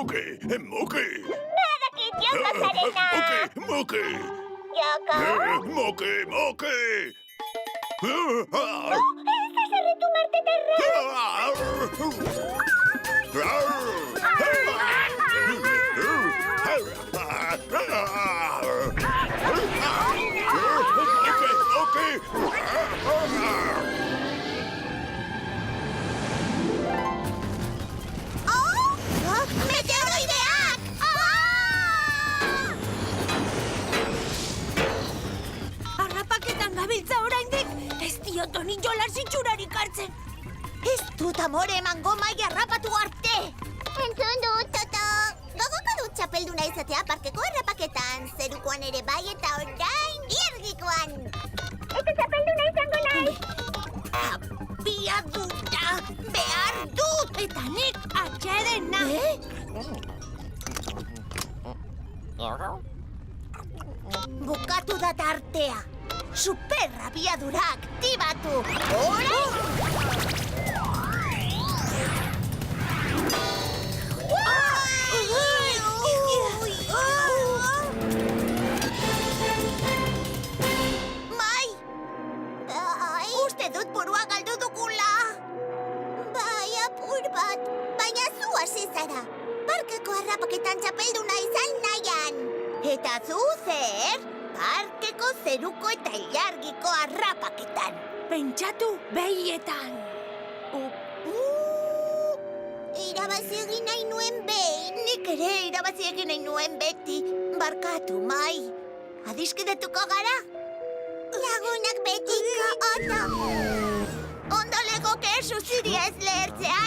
Muki! Muki! Badakit joko zarena! Muki! Joko? Muki! Muki! Ez da zerretu martetarra! Meteoroideak! Harrapaketan gabiltza oraindik, ez diot honi jolas itxurarik hartzen. Ez dut amore emango maia harrapatu arte! Entzun dut, Toto! Gogoko dut txapelduna izatea parkeko harrapaketan, zerukoan ere bai eta orain biergikoan! Eta txapelduna izango nahi! Abiadura behar dut! Eta nik atxedena! Bukatu da tartea! Superrabiadura aktibatu! Orain! Mai! Uste dut burua galdu dugula! Bai, apur bat, baina zu hasi zara. Parkeko harrapaketan txapelduna izan nahian. Eta zu zer? Parkeko zeruko eta ilargiko harrapaketan. Pentsatu behietan. Irabazi egin nahi nuen behin. Nik ere irabazi egin nahi nuen beti. Barkatu, Mai. Adiskidetuko gara? Lagunak betiko, Otto. Ondo legoke susiri ez lehertzea,